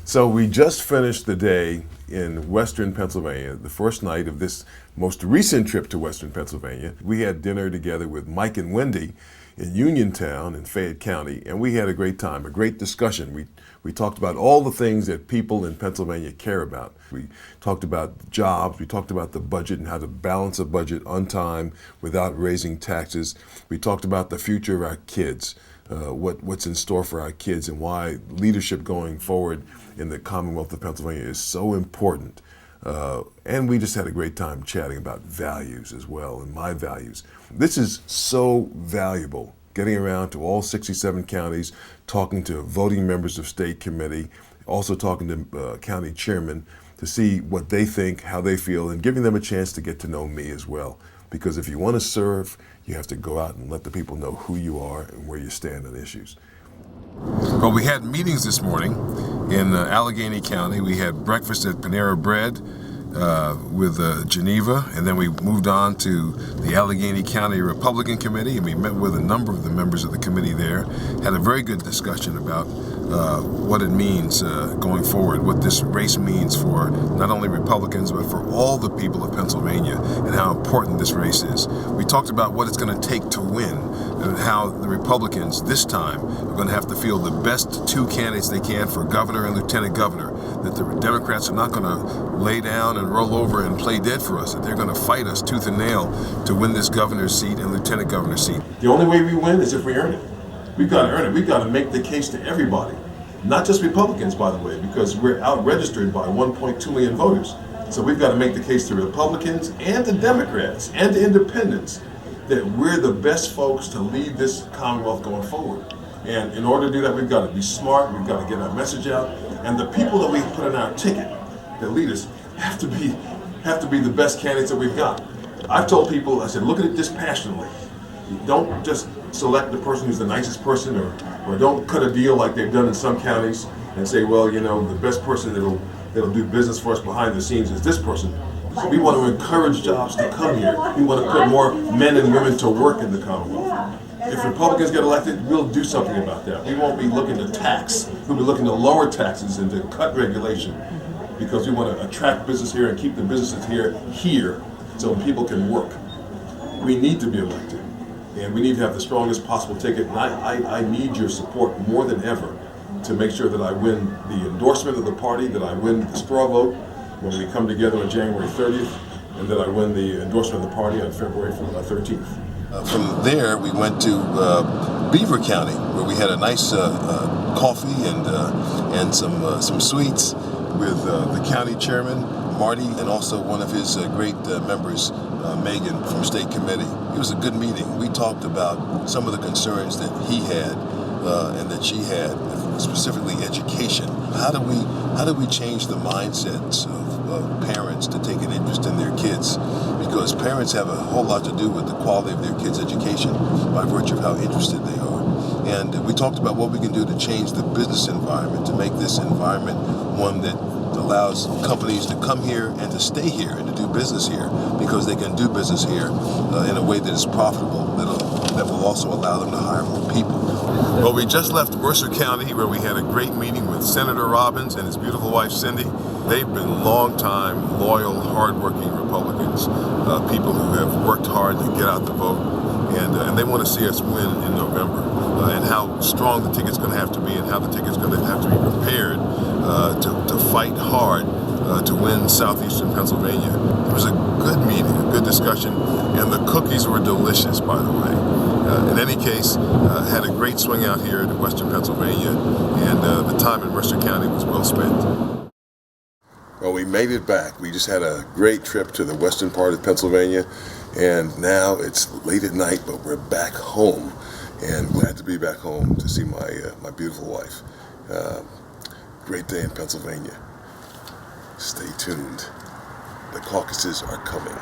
So we just finished the day in Western Pennsylvania, the first night of this most recent trip to Western Pennsylvania. We had dinner together with Mike and Wendy in Uniontown in Fayette County, and we had a great time, a great discussion. We talked about all the things that people in Pennsylvania care about. We talked about jobs, we talked about the budget and how to balance a budget on time without raising taxes. We talked about the future of our kids, what's in store for our kids, and why leadership going forward in the Commonwealth of Pennsylvania is so important. And we just had a great time chatting about values as well, and my values. This is so valuable, getting around to all 67 counties, talking to voting members of state committee, also talking to county chairmen to see what they think, how they feel, and giving them a chance to get to know me as well. Because if you want to serve, you have to go out and let the people know who you are and where you stand on issues. Well, we had meetings this morning in Allegheny County. We had breakfast at Panera Bread with Geneva, and then we moved on to the Allegheny County Republican Committee, and we met with a number of the members of the committee there. Had a very good discussion about what it means going forward, what this race means for not only Republicans, but for all the people of Pennsylvania, and how important this race is. We talked about what it's going to take to win, and how the Republicans this time are going to have to field the best two candidates they can for governor and lieutenant governor, that the Democrats are not going to lay down and roll over and play dead for us, that they're going to fight us tooth and nail to win this governor's seat and lieutenant governor's seat. The only way we win is if we earn it. We've got to earn it. We've got to make the case to everybody. Not just Republicans, by the way, because we're out-registered by 1.2 million voters. So we've got to make the case to Republicans and to Democrats and to independents that we're the best folks to lead this Commonwealth going forward. And in order to do that, we've got to be smart, we've got to get our message out, and the people that we put in our ticket that lead us have to be the best candidates that we've got. I've told people, I said, look at it dispassionately. Don't just select the person who's the nicest person, or don't cut a deal like they've done in some counties and say, well, you know, the best person that'll do business for us behind the scenes is this person. We want to encourage jobs to come here. We want to put more men and women to work in the Commonwealth. If Republicans get elected, we'll do something about that. We won't be looking to tax. We'll be looking to lower taxes and to cut regulation, because we want to attract business here and keep the businesses here so people can work. We need to be elected, and we need to have the strongest possible ticket, and I need your support more than ever to make sure that I win the endorsement of the party, that I win the straw vote when we come together on January 30th, and that I win the endorsement of the party on February 13th. From there, we went to Beaver County, where we had a nice coffee and some sweets with the county chairman, Marty, and also one of his great members, Megan, from State Committee. It was a good meeting. We talked about some of the concerns that he had and that she had, specifically education. How do we change the mindsets of parents to take an interest in their kids? Because parents have a whole lot to do with the quality of their kids' education by virtue of how interested they are. And we talked about what we can do to change the business environment, to make this environment one that allows companies to come here and to stay here and to do business here, because they can do business here in a way that is profitable, that will also allow them to hire more people. Well, we just left Mercer County, where we had a great meeting with Senator Robbins and his beautiful wife, Cindy. They've been long-time, loyal, hard-working Republicans, people who have worked hard to get out the vote, and they want to see us win in November, and how strong the ticket's going to have to be, and how the ticket's going to have to be prepared to fight hard to win southeastern Pennsylvania. It was a good meeting, a good discussion, and the cookies were delicious, by the way. In any case, had a great swing out here in western Pennsylvania, and the time in Mercer County was well spent. Well, we made it back. We just had a great trip to the western part of Pennsylvania, and now it's late at night, but we're back home, and glad to be back home to see my beautiful wife. Great day in Pennsylvania. Stay tuned. The caucuses are coming.